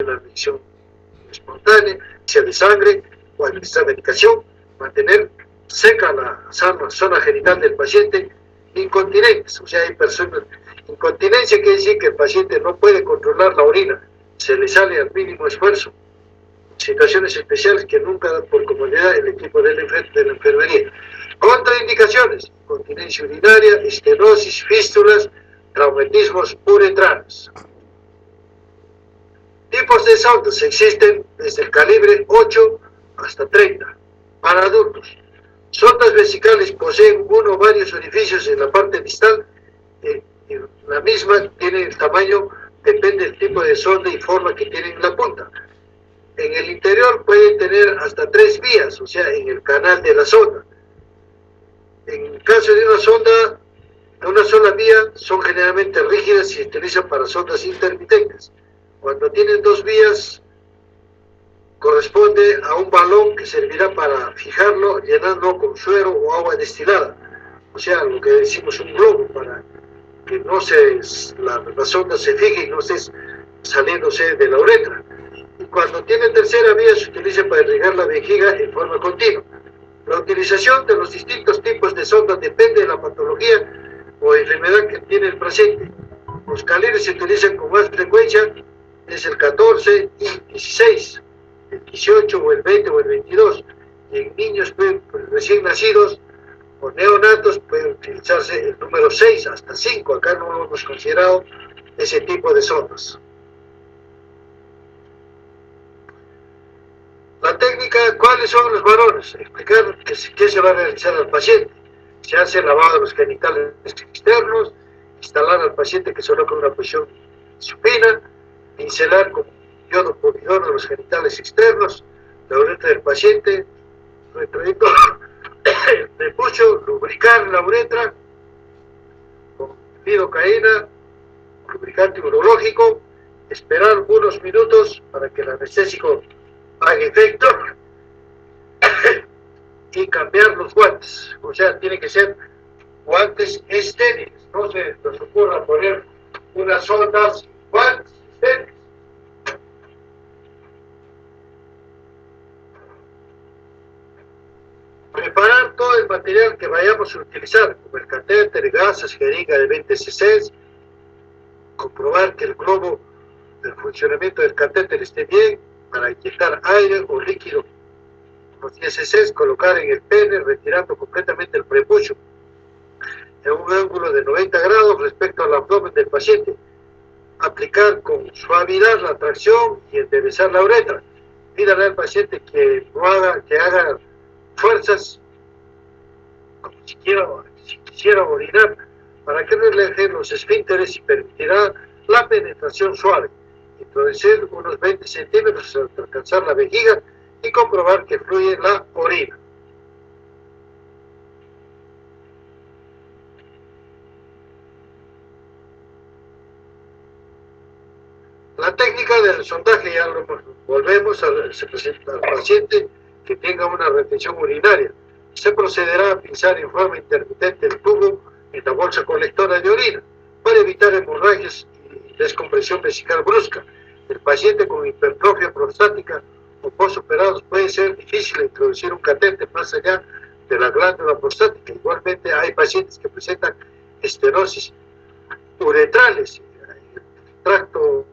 una admisión espontánea, sea de sangre o administrar medicación, mantener seca la zona genital del paciente, incontinencia, o sea, hay personas, incontinencia quiere decir que el paciente no puede controlar la orina, se le sale al mínimo esfuerzo, situaciones especiales que nunca da por comodidad el equipo de la enfermería. Contraindicaciones: incontinencia urinaria, estenosis, fístulas, traumatismos uretrales. Tipos de sondas existen desde el calibre 8 hasta 30 para adultos. Sondas vesicales poseen uno o varios orificios en la parte distal. La misma tiene el tamaño, depende del tipo de sonda y forma que tiene en la punta. En el interior pueden tener hasta 3 vías, o sea, en el canal de la sonda. En el caso de una sonda, una sola vía, son generalmente rígidas y se utilizan para sondas intermitentes. Cuando tienen 2 vías, corresponde a un balón que servirá para fijarlo, llenando con suero o agua destilada. O sea, lo que decimos un globo, para que no la sonda se fije y no esté saliéndose de la uretra. Y cuando tiene tercera vía, se utiliza para irrigar la vejiga en forma continua. La utilización de los distintos tipos de sondas depende de la patología o enfermedad que tiene el paciente. Los calibres se utilizan con más frecuencia, es el 14 y 16, el 18 o el 20 o el 22. Y en niños recién nacidos o neonatos puede utilizarse el número 6 hasta 5. Acá no lo hemos considerado ese tipo de sondas. La técnica, ¿cuáles son los varones? Explicar qué se va a realizar al paciente. Se hace lavado de los genitales externos, instalar al paciente que se coloca en una posición supina, pincelar con yodo povidona los genitales externos, la uretra del paciente, retrayendo el prepucio, lubricar la uretra con lidocaína, lubricante urológico, esperar unos minutos para que el anestésico haga efecto y cambiar los guantes. O sea, tiene que ser guantes estériles. No se nos ocurra poner unas sondas, guantes estériles. Preparar todo el material que vayamos a utilizar, como el catéter, gasas, jeringa de 20 cc, comprobar que el globo del funcionamiento del catéter esté bien, para inyectar aire o líquido. Los 10 cc, colocar en el pene, retirando completamente el prepucio en un ángulo de 90 grados respecto al abdomen del paciente. Aplicar con suavidad la tracción y enderezar la uretra. Pídale al paciente que haga fuerzas como si quisiera orinar, para que relaje los esfínteres y permitirá la penetración suave. Introducir unos 20 centímetros hasta alcanzar la vejiga y comprobar que fluye la orina. La técnica del sondaje, ya lo volvemos se presenta al paciente que tenga una retención urinaria. Se procederá a pinzar en forma intermitente el tubo en la bolsa colectora de orina para evitar hemorragias y descompresión vesical brusca. El paciente con hipertrofia prostática o postoperados puede ser difícil introducir un catéter más allá de la glándula prostática. Igualmente hay pacientes que presentan estenosis uretrales en el tracto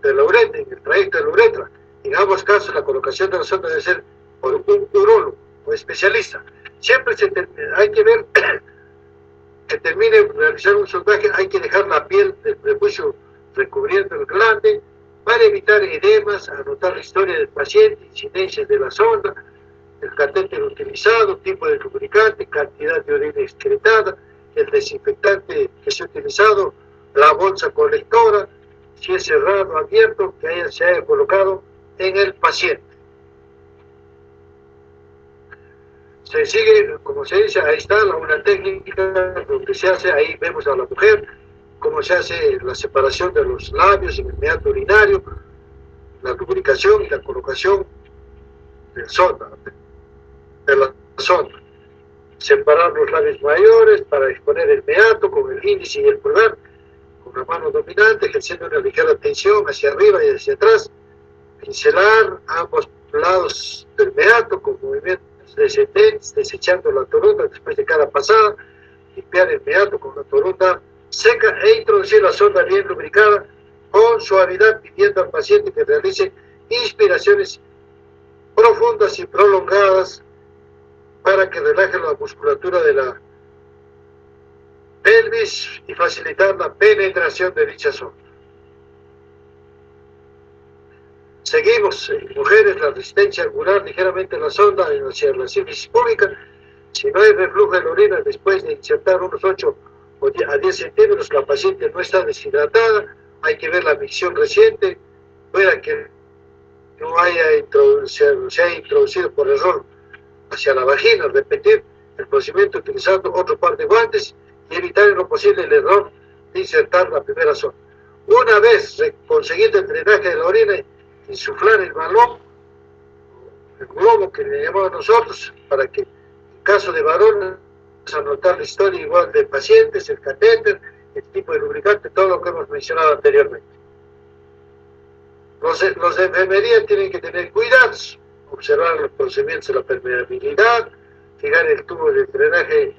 de la uretra, en el trayecto de la uretra. En ambos casos la colocación de la sonda debe ser por un urólogo o especialista. Siempre hay que ver que termine de realizar un sondaje, hay que dejar la piel del prepucio recubriendo el glande para evitar edemas, anotar la historia del paciente, incidencias de la sonda, el catéter utilizado, tipo de lubricante, cantidad de orina excretada, el desinfectante que se ha utilizado, la bolsa colectora, si es cerrado o abierto, que se haya colocado en el paciente. Se sigue, como se dice, ahí está una técnica donde se hace, ahí vemos a la mujer, cómo se hace la separación de los labios en el meato urinario, la lubricación y la colocación de la sonda. Separar los labios mayores para exponer el meato con el índice y el pulgar, con la mano dominante, ejerciendo una ligera tensión hacia arriba y hacia atrás, pincelar ambos lados del meato con movimientos descendentes, desechando la torunda después de cada pasada, limpiar el meato con la torunda seca e introducir la sonda bien lubricada con suavidad, pidiendo al paciente que realice inspiraciones profundas y prolongadas para que relaje la musculatura de la pelvis y facilitar la penetración de dicha sonda. Seguimos, en mujeres, la resistencia angular ligeramente en la sonda hacia la sífilis pública. Si no hay reflujo de la orina después de insertar unos 8 a 10 centímetros, la paciente no está deshidratada, hay que ver la micción reciente, pueda que no se haya introducido por error hacia la vagina, repetir el procedimiento utilizando otro par de guantes y evitar en lo posible el error de insertar la primera sonda. Una vez conseguido el drenaje de la orina, insuflar el balón, el globo que le llamamos nosotros, para que en caso de varones anotar la historia igual de pacientes, el catéter, el tipo de lubricante, todo lo que hemos mencionado anteriormente. Los de enfermería tienen que tener cuidados, observar los procedimientos de la permeabilidad, fijar el tubo de drenaje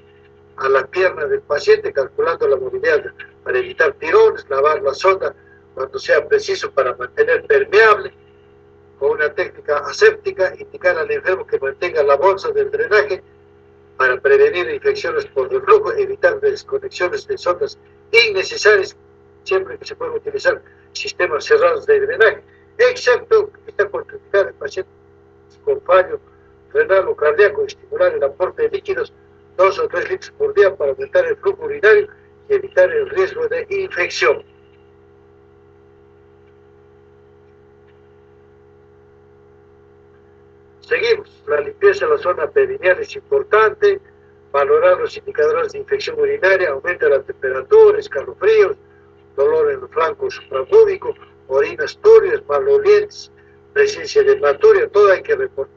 a la pierna del paciente, calculando la movilidad para evitar tirones, lavar la sonda cuando sea preciso para mantener permeable, con una técnica aséptica, indicar al enfermo que mantenga la bolsa del drenaje para prevenir infecciones por reflujo, evitar desconexiones de sondas innecesarias, siempre que se puedan utilizar sistemas cerrados de drenaje, excepto que está contraindicado en pacientes con fallo renal o cardíaco, estimular el aporte de líquidos 2 o 3 litros por día para aumentar el flujo urinario y evitar el riesgo de infección. Seguimos, la limpieza de la zona perineal es importante, valorar los indicadores de infección urinaria, aumento de la temperatura, escalofríos, dolor en el flanco suprapúbico, orinas turbias, malolientes, presencia de hematuria, todo hay que reportar.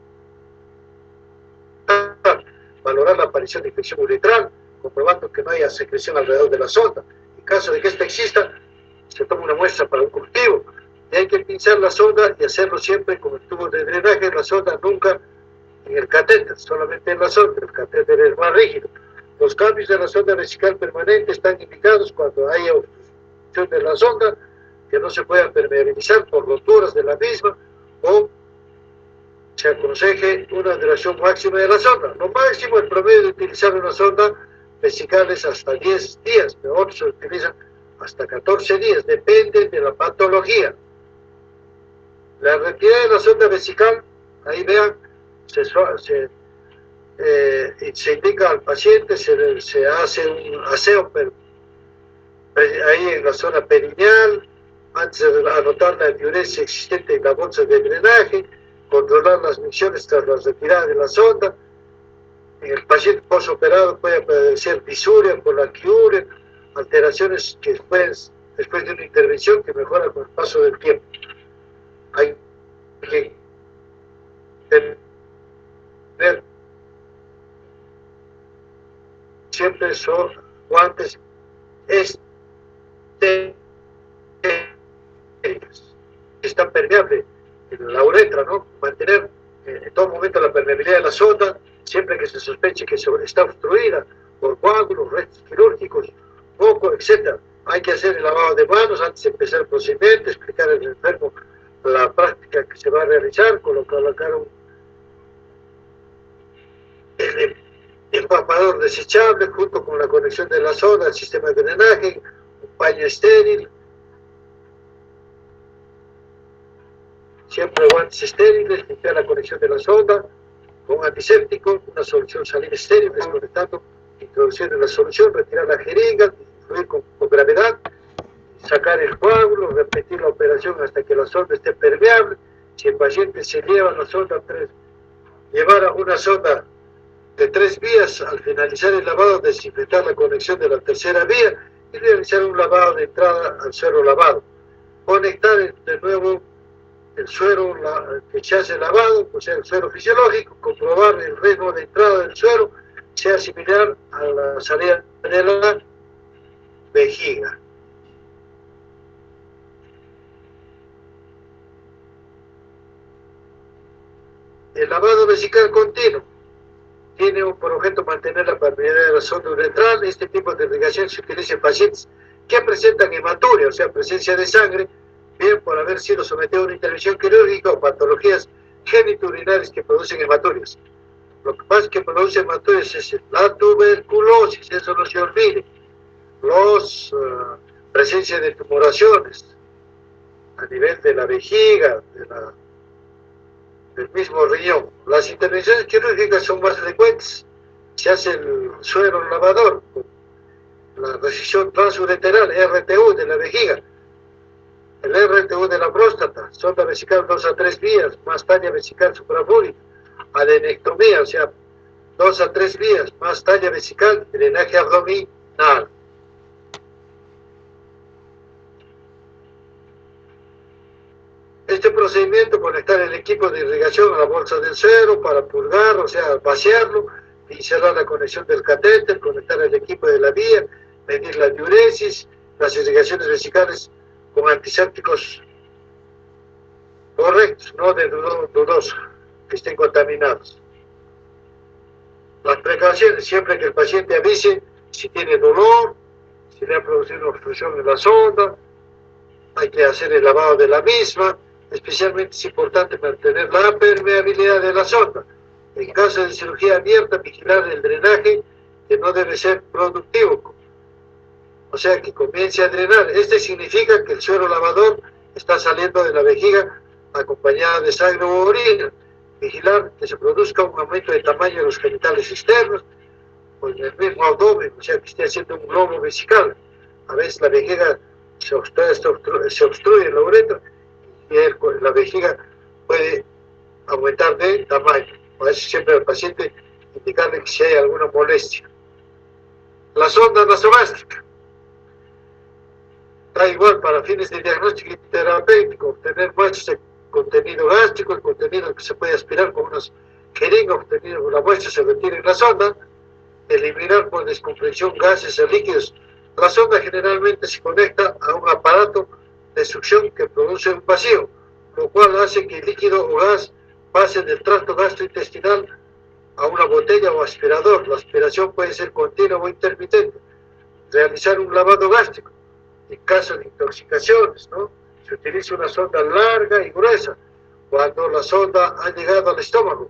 Valorar la aparición de infección uretral, comprobando que no haya secreción alrededor de la sonda. En caso de que esta exista, se toma una muestra para un cultivo. Y hay que pinzar la sonda y hacerlo siempre con el tubo de drenaje en la sonda, nunca en el catéter, solamente en la sonda. El catéter es más rígido. Los cambios de la sonda vesical permanente están indicados cuando haya obstrucción de la sonda, que no se pueda permeabilizar por roturas de la misma, o se aconseje una duración máxima de la sonda. Lo máximo, el promedio de utilizar una sonda vesical es hasta 10 días, pero otros se utilizan hasta 14 días, depende de la patología. La retirada de la sonda vesical, ahí vean, se indica al paciente, se hace un aseo ahí en la zona perineal, antes de anotar la diuresis existente en la bolsa de drenaje, controlar las micciones tras la retirada de la sonda. En el paciente postoperado puede aparecer disuria, colaquiuria, alteraciones que después de una intervención que mejora con el paso del tiempo. Hay que tener siempre son guantes están permeables en la uretra, ¿no? Mantener en todo momento la permeabilidad de la sonda, siempre que se sospeche que está obstruida por coágulos, restos quirúrgicos, moco, etc. Hay que hacer el lavado de manos antes de empezar el procedimiento, explicar al enfermo la práctica que se va a realizar, colocar el empapador desechable junto con la conexión de la sonda al sistema de drenaje, un paño estéril, siempre guantes estériles, limpiar la conexión de la sonda con antiséptico, una solución salina estéril, desconectando, introduciendo en la solución, retirar la jeringa, influir con gravedad, sacar el coágulo, repetir la operación hasta que la sonda esté permeable. Si el paciente se lleva la sonda llevar una sonda de 3 vías, al finalizar el lavado, desinfectar la conexión de la tercera vía y realizar un lavado de entrada al suero lavado. Conectar de nuevo el suero que se hace lavado, o sea, el suero fisiológico, comprobar el ritmo de entrada del suero sea similar a la salida de la vejiga. El lavado vesical continuo tiene por objeto mantener la permeabilidad de la sonda uretral. Este tipo de irrigación se utiliza en pacientes que presentan hematuria, o sea, presencia de sangre, bien por haber sido sometido a una intervención quirúrgica o patologías genitourinarias que producen hematurias. Lo que más que produce hematurias es la tuberculosis, eso no se olvide, los presencia de tumoraciones a nivel de la vejiga, del mismo riñón. Las intervenciones quirúrgicas son más frecuentes. Se hace el suero lavador, la resección transureteral, RTU de la vejiga, el RTU de la próstata, sonda vesical 2 a 3 vías, más talla vesical suprafúrica, adenectomía, o sea, 2 a 3 vías, más talla vesical, drenaje abdominal. Este procedimiento, conectar el equipo de irrigación a la bolsa del suero para purgar, o sea, vaciarlo, y cerrar la conexión del catéter, conectar el equipo de la vía, medir la diuresis, las irrigaciones vesicales con antisépticos correctos, no de dudosos, que estén contaminados. Las precauciones, siempre que el paciente avise si tiene dolor, si le ha producido una obstrucción en la sonda, hay que hacer el lavado de la misma. Especialmente es importante mantener la permeabilidad de la sonda. En caso de cirugía abierta, vigilar el drenaje, que no debe ser productivo, o sea, que comience a drenar. Este significa que el suero lavador está saliendo de la vejiga acompañada de sangre u orina. Vigilar que se produzca un aumento de tamaño de los genitales externos o en el mismo abdomen, o sea, que esté haciendo un globo vesical. A veces la vejiga se obstruye la uretra y la vejiga puede aumentar de tamaño. Por eso siempre al paciente indicarle que si hay alguna molestia. La sonda nasogástrica da igual para fines de diagnóstico y terapéutico, obtener muestras de contenido gástrico, el contenido que se puede aspirar con unas jeringas, obtenido la muestra se retira en la sonda, eliminar por descompresión gases o líquidos. La sonda generalmente se conecta a un aparato de succión que produce un vacío, lo cual hace que el líquido o gas pase del tracto gastrointestinal a una botella o aspirador. La aspiración puede ser continua o intermitente. Realizar un lavado gástrico. En caso de intoxicaciones, ¿no? Se utiliza una sonda larga y gruesa. Cuando la sonda ha llegado al estómago,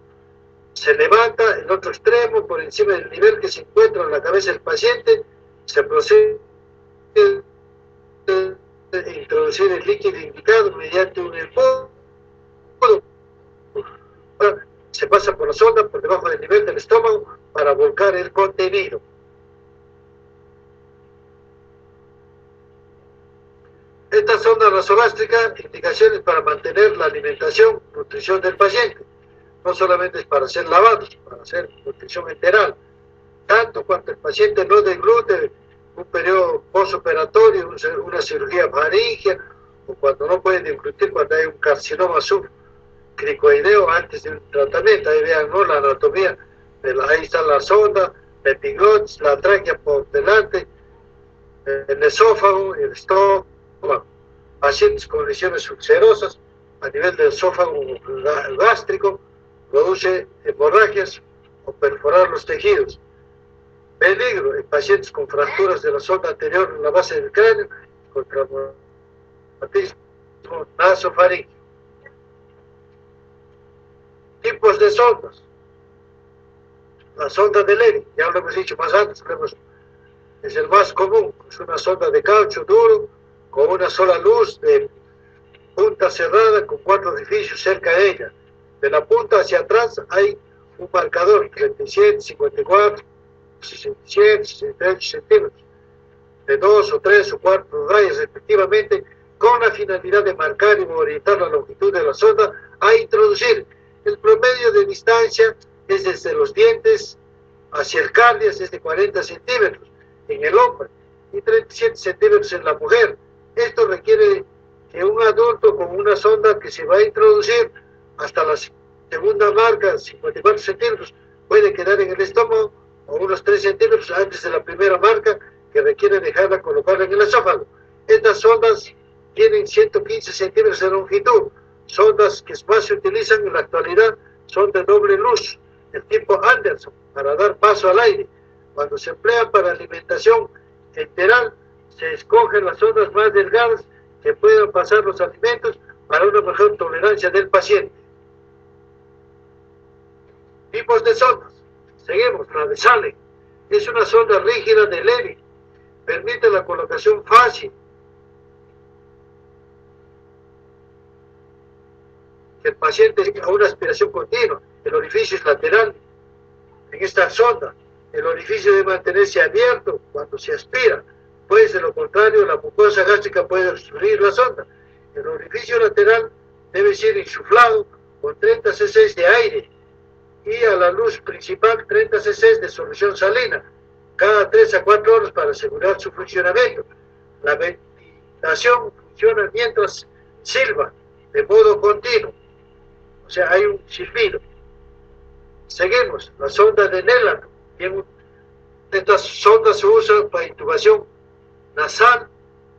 se levanta el otro extremo por encima del nivel que se encuentra en la cabeza del paciente, se procede a introducir el líquido indicado mediante un embudo. Se pasa por la sonda por debajo del nivel del estómago para volcar el contenido. Esta sonda nasogástrica, indicaciones para mantener la alimentación, nutrición del paciente. No solamente es para hacer lavados, para hacer nutrición enteral. Tanto cuanto el paciente no deglute, un periodo postoperatorio, una cirugía faríngea, o cuando no puede deglutir, cuando hay un carcinoma subcricoideo antes de un tratamiento. Ahí vean, ¿no?, la anatomía. Ahí está la sonda, la epiglotis, la tráquea por delante, el esófago, el estómago. Pacientes con lesiones ulcerosas a nivel del esófago gástrico, produce hemorragias o perforar los tejidos. Peligro en pacientes con fracturas de la sonda anterior en la base del cráneo, con traumatismo nasofaríngeo. Tipos de sondas. La sonda de Levy, ya lo hemos dicho más antes, es el más común. Es una sonda de caucho duro con una sola luz de punta cerrada con 4 orificios cerca de ella. De la punta hacia atrás hay un marcador 37, 54, 67, 68 centímetros, de 2 o 3 o 4 rayas respectivamente, con la finalidad de marcar y orientar la longitud de la sonda a introducir. El promedio de distancia es desde los dientes hacia el cardias, es de 40 centímetros en el hombre y 37 centímetros en la mujer. Esto requiere que un adulto con una sonda que se va a introducir hasta la segunda marca, 54 centímetros, puede quedar en el estómago, o unos 3 centímetros antes de la primera marca, que requiere dejarla colocarla en el esófago. Estas sondas tienen 115 centímetros de longitud, sondas que más se utilizan en la actualidad son de doble luz, del tipo Anderson, para dar paso al aire. Cuando se emplean para alimentación enteral, se escogen las sondas más delgadas que puedan pasar los alimentos para una mejor tolerancia del paciente. Tipos de sondas. Seguimos, la de Salem. Es una sonda rígida de Levy. Permite la colocación fácil. Que el paciente tenga una aspiración continua. El orificio es lateral. En esta sonda, el orificio debe mantenerse abierto cuando se aspira, pues de lo contrario la mucosa gástrica puede obstruir la sonda. El orificio lateral debe ser insuflado con 30 cc de aire y a la luz principal 30 cc de solución salina cada 3 a 4 horas para asegurar su funcionamiento. La ventilación funciona mientras silba de modo continuo, o sea, hay un silbido. Seguimos, la sonda de Neland. Estas sondas se usan para intubación nasal,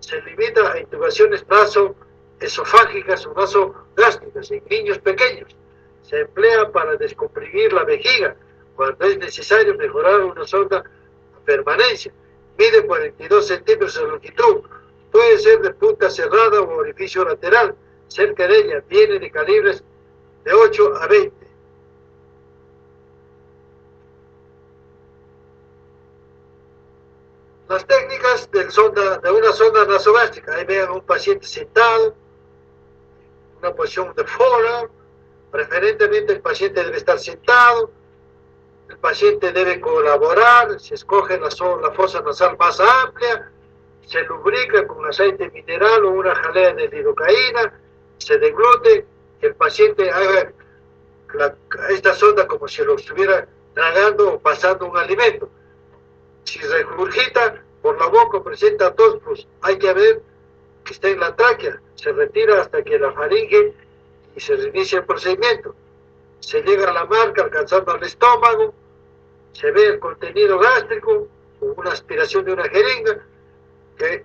se limita a intubaciones nasoesofágicas o nasogástricas en niños pequeños. Se emplea para descomprimir la vejiga cuando es necesario mejorar una sonda a permanencia. Mide 42 centímetros de longitud, puede ser de punta cerrada o orificio lateral. Cerca de ella viene de calibres de 8 a 20. Las técnicas de una sonda nasogástrica. Ahí vean a un paciente sentado, una posición de foro. Preferentemente el paciente debe estar sentado, el paciente debe colaborar, se escoge la fosa nasal más amplia, se lubrica con aceite mineral o una jalea de lidocaína, se deglute, que el paciente haga esta sonda como si lo estuviera tragando o pasando un alimento. Si regurgita por la boca o presenta tos, pues hay que ver que está en la tráquea. Se retira hasta que la faringe y se reinicia el procedimiento. Se llega a la marca alcanzando el estómago, se ve el contenido gástrico con una aspiración de una jeringa, que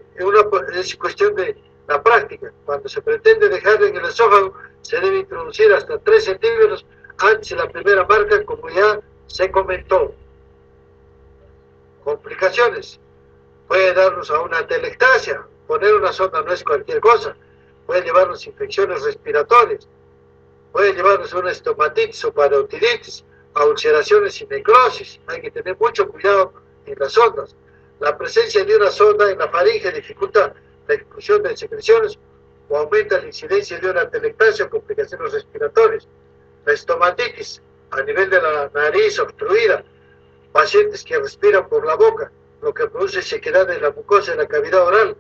es cuestión de la práctica. Cuando se pretende dejar en el esófago, se debe introducir hasta 3 centímetros antes de la primera marca, como ya se comentó. Complicaciones. Puede darnos a una atelectasia. Poner una sonda no es cualquier cosa. Puede llevarnos infecciones respiratorias. Puede llevarnos a una estomatitis o parotiditis, a ulceraciones y necrosis. Hay que tener mucho cuidado en las sondas. La presencia de una sonda en la faringe dificulta la expulsión de secreciones o aumenta la incidencia de una atelectasia o complicaciones respiratorias. La estomatitis a nivel de la nariz obstruida, pacientes que respiran por la boca, lo que produce sequedad de la mucosa de la cavidad oral.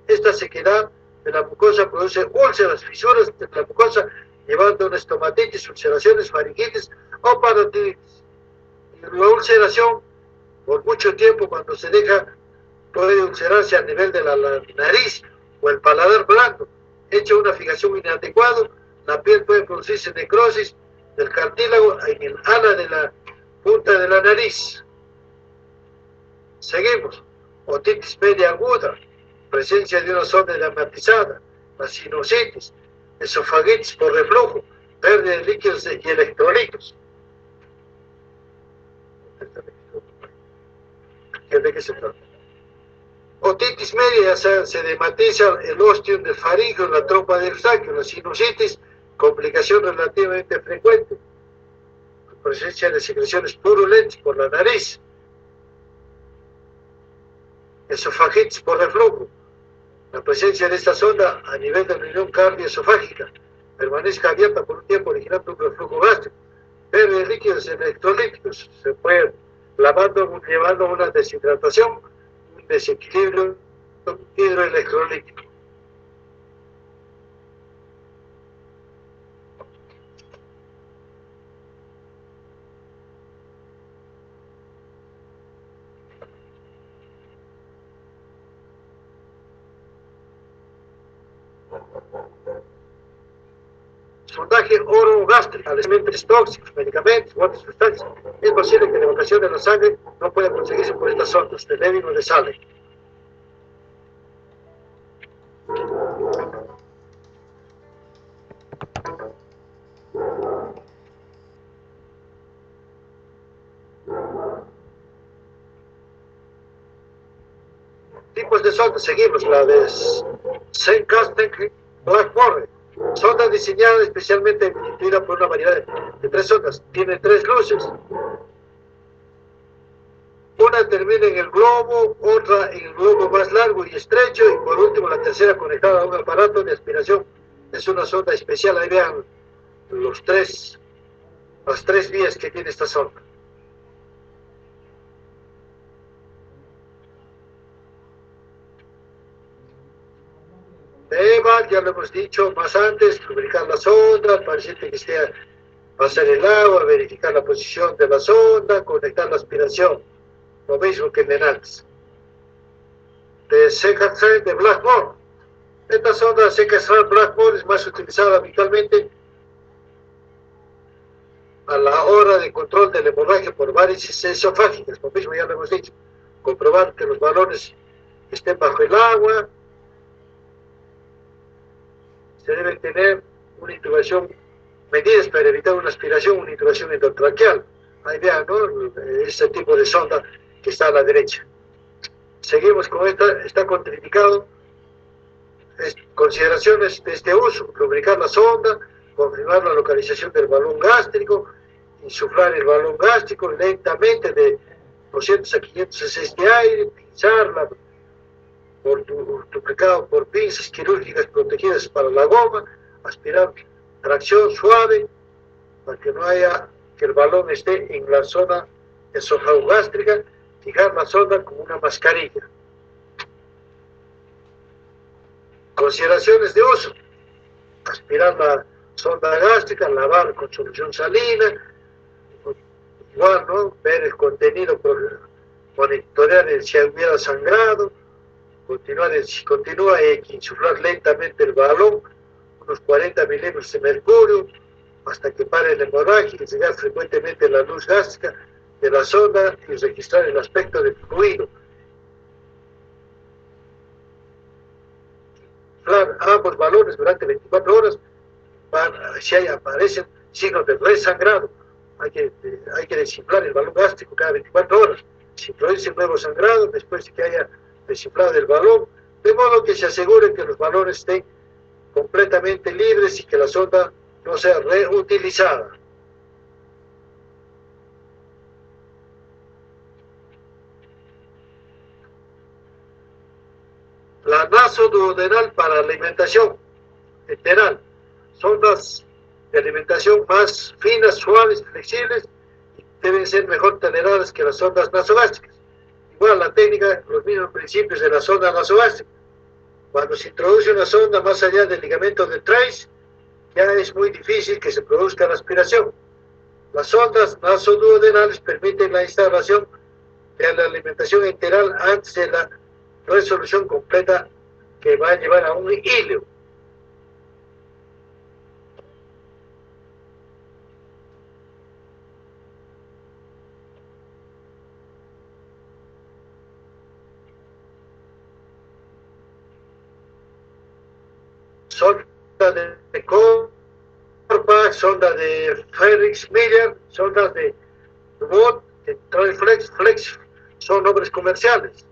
Esta sequedad de la mucosa produce úlceras, fisuras de la mucosa, llevando a una estomatitis, ulceraciones, faringitis o parotiditis. Y la ulceración, por mucho tiempo, cuando se deja, puede ulcerarse a nivel de la nariz o el paladar blando. Hecha una fijación inadecuada, la piel puede producirse necrosis del cartílago en el ala de la punta de la nariz. Seguimos. Otitis media aguda, presencia de una sonda edematizada, la sinusitis, esofagitis por reflujo, pérdida de líquidos y electrolitos. ¿De qué se trata? Otitis media, se edematiza el ostium del faringeo, la trompa del Eustaquio. La sinusitis, complicación relativamente frecuente, presencia de secreciones purulentas por la nariz. Esofagitis por reflujo, la presencia de esta sonda a nivel de la unión cardioesofágica, permanezca abierta por un tiempo originando un reflujo gástrico, pérdida de líquidos electrolíticos, se puede llevando a una deshidratación, un desequilibrio hidroelectrolítico. Sondaje orogástrico, alimentos tóxicos, medicamentos u otras sustancias. Es posible que la evacuación de la sangre no pueda conseguirse por estas sondas de Levy o de Salem. tipos de sondas seguimos: la de Zencaster Blackmore, sonda diseñada especialmente constituida por una variedad de 3 sondas. Tiene 3 luces. Una termina en el globo, otra en el globo más largo y estrecho, y por último la tercera conectada a un aparato de aspiración. Es una sonda especial. Ahí vean las 3 vías que tiene esta sonda. EVA, ya lo hemos dicho más antes: lubricar la sonda, paciente que esté pasar el agua, verificar la posición de la sonda, conectar la aspiración. Lo mismo que en ENAX. De Zencaster de Blackmore. Esta sonda Zencaster Blackmore es más utilizada habitualmente a la hora de control de la hemorragia por varices esofágicas. Lo mismo ya lo hemos dicho: comprobar que los balones estén bajo el agua. Se debe tener una intubación, medidas para evitar una aspiración, una intubación endotraqueal. Ahí vean, ¿no?, este tipo de sonda que está a la derecha. Seguimos con esta, está contraindicado. Consideraciones de este uso: lubricar la sonda, confirmar la localización del balón gástrico, insuflar el balón gástrico lentamente de 200 a 500 cc de aire, pinzarla duplicado por pinzas quirúrgicas protegidas para la goma, aspirar tracción suave para que no haya, que el balón esté en la zona esofagogástrica, fijar la sonda con una mascarilla. Consideraciones de uso: aspirar la sonda gástrica, lavar con solución salina, igual, ¿no?, ver el contenido, monitorear si hubiera sangrado, continúa hay que insuflar lentamente el balón, unos 40 milímetros de mercurio, hasta que pare la hemorragia, y llegar frecuentemente la luz gástrica de la sonda y registrar el aspecto del fluido. Inflar ambos balones durante 24 horas, si aparecen signos de resangrado, hay que desinflar el balón gástrico cada 24 horas. Si produce nuevo sangrado después de que haya desinflado el balón, de modo que se asegure que los balones estén completamente libres y que la sonda no sea reutilizada. La nasoduodenal para alimentación enteral. Sondas de alimentación más finas, suaves, flexibles, y deben ser mejor toleradas que las sondas nasogástricas. Igual la técnica, los mismos principios de la sonda nasogástrica. Cuando se introduce una sonda más allá del ligamento de Trace, ya es muy difícil que se produzca la aspiración. Las sondas nasoduodenales permiten la instalación de la alimentación enteral antes de la resolución completa, que va a llevar a un hilo. Sonda de Corpa, sonda de Felix Miller, sondas de Watt, de Flex, son nombres comerciales.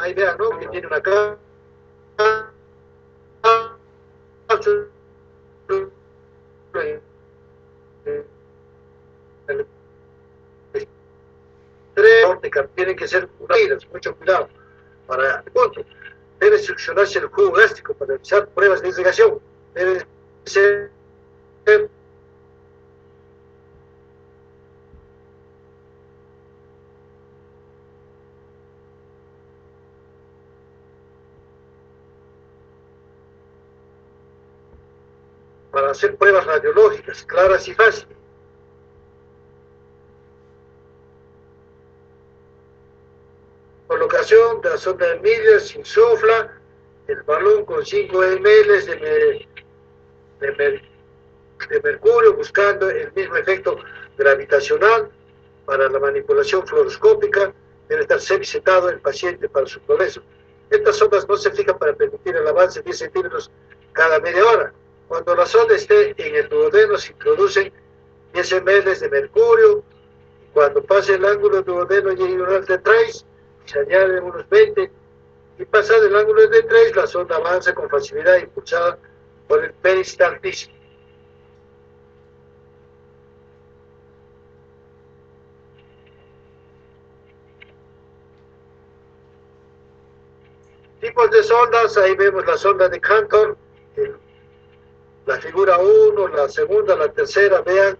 Ahí vean, ¿no?, que tiene una cápsula tienen que ser unidas, mucho cuidado. Para el punto, debe succionarse el jugo gástrico para realizar pruebas de irrigación. Debe ser para hacer pruebas radiológicas claras y fáciles. Colocación de la sonda de Miller: se insufla el balón con 5 ml de de mercurio, buscando el mismo efecto gravitacional para la manipulación fluoroscópica. Debe estar semi-setado el paciente para su progreso. Estas sondas no se fijan para permitir el avance de 10 centímetros cada media hora. Cuando la sonda esté en el duodeno, se introducen 10 ml de mercurio. Cuando pase el ángulo duodeno ional de trace, se añaden unos 20, y pasado el ángulo de trace, la sonda avanza con facilidad impulsada por el peristaltismo. Tipos de sondas, ahí vemos la sonda de Cantor, la figura 1, la segunda, la tercera, vean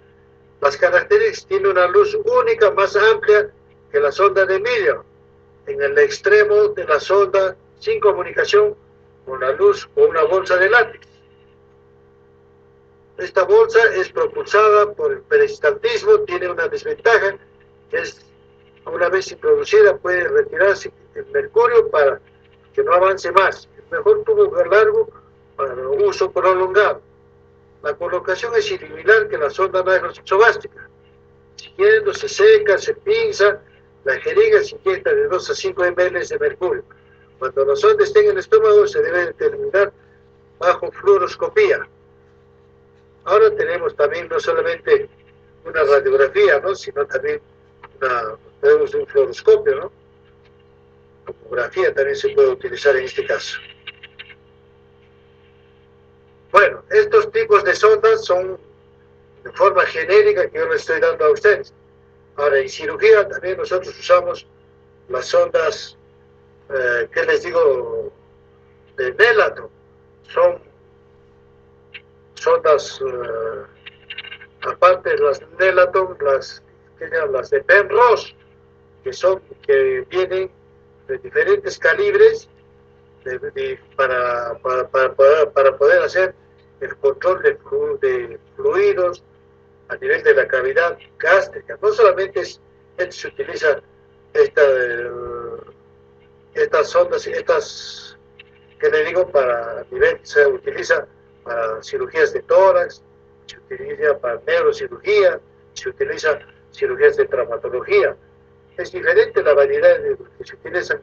las características. Tiene una luz única más amplia que la sonda de Miller. En el extremo de la sonda, sin comunicación con la luz o una bolsa de látex. Esta bolsa es propulsada por el peristaltismo, tiene una desventaja, que es, una vez introducida, puede retirarse el mercurio para que no avance más. El mejor tubo largo para uso prolongado. La colocación es similar que la sonda nasogástrica. Siguiendo, se seca, se pinza, la jeringa se inyecta de 2 a 5 ml de mercurio. Cuando la sonda esté en el estómago, se debe determinar bajo fluoroscopía. Ahora tenemos también no solamente una radiografía, ¿no?, sino también tenemos un fluoroscopio, ¿no? La tomografía también se puede utilizar en este caso. Bueno, estos tipos de sondas son de forma genérica que yo les estoy dando a ustedes. Ahora, en cirugía también nosotros usamos las sondas, ¿qué les digo?, de Nelaton. Son sondas, aparte de las Nelaton, las de Penrose, que vienen de diferentes calibres para poder hacer el control de fluidos a nivel de la cavidad gástrica. No solamente se utiliza estas sondas, que le digo, para nivel, se utiliza para cirugías de tórax, se utiliza para neurocirugía, se utiliza cirugías de traumatología. Es diferente la variedad de que se utilizan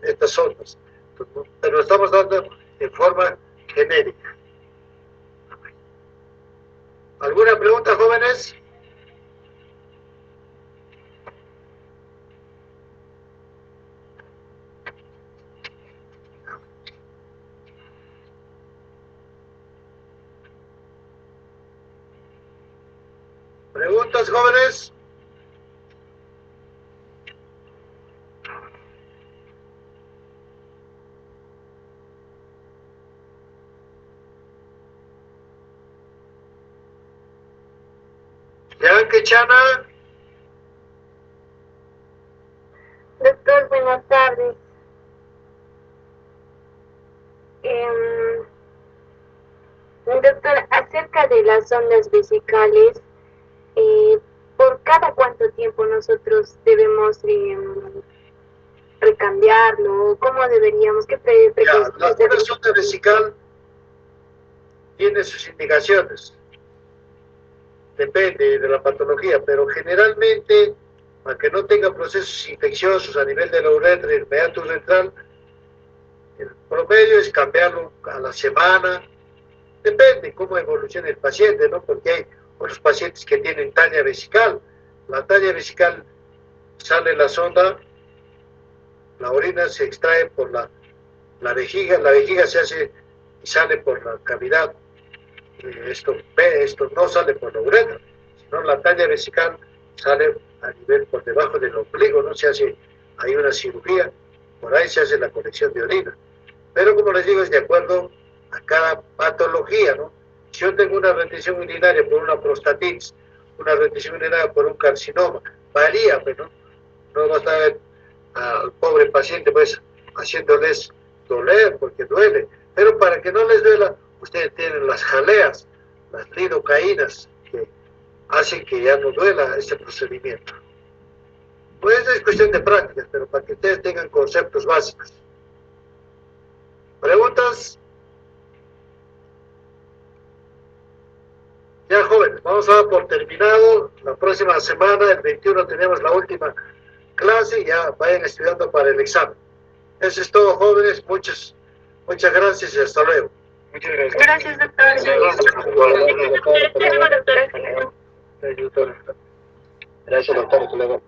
estas sondas, pero lo estamos dando en forma genérica. ¿Alguna pregunta, jóvenes? ¿Preguntas, jóvenes? Yankee Chana. Doctor, buenas tardes. Doctor, acerca de las ondas vesicales, ¿por cada cuánto tiempo nosotros debemos recambiarlo? ¿Cómo deberíamos? ¿Qué La sonda vesical tiene sus indicaciones. Depende de la patología, pero generalmente, para que no tenga procesos infecciosos a nivel de la uretra y el meato uretral, el promedio es cambiarlo a la semana. Depende cómo evolucione el paciente, ¿no? Porque hay otros pacientes que tienen talla vesical. La talla vesical, sale la sonda, la orina se extrae por la vejiga se hace y sale por la cavidad. Esto no sale por la uretra, sino la talla vesical sale a nivel por debajo del ombligo, ¿no? Hay una cirugía, por ahí se hace la colección de orina. Pero como les digo, es de acuerdo a cada patología, ¿no? Si yo tengo una retención urinaria por una prostatitis, una retención urinaria por un carcinoma, varía, pero no va a estar al pobre paciente pues haciéndoles doler, porque duele. Pero para que no les duela, ustedes tienen las jaleas, las lidocaínas, que hacen que ya no duela este procedimiento. Pues es cuestión de práctica, pero para que ustedes tengan conceptos básicos. ¿Preguntas? Ya, jóvenes, vamos a dar por terminado. La próxima semana, el 21, tenemos la última clase y ya vayan estudiando para el examen. Eso es todo, jóvenes. Muchas gracias y hasta luego. Muchas gracias. Gracias, doctor. Gracias, doctor. Hasta luego.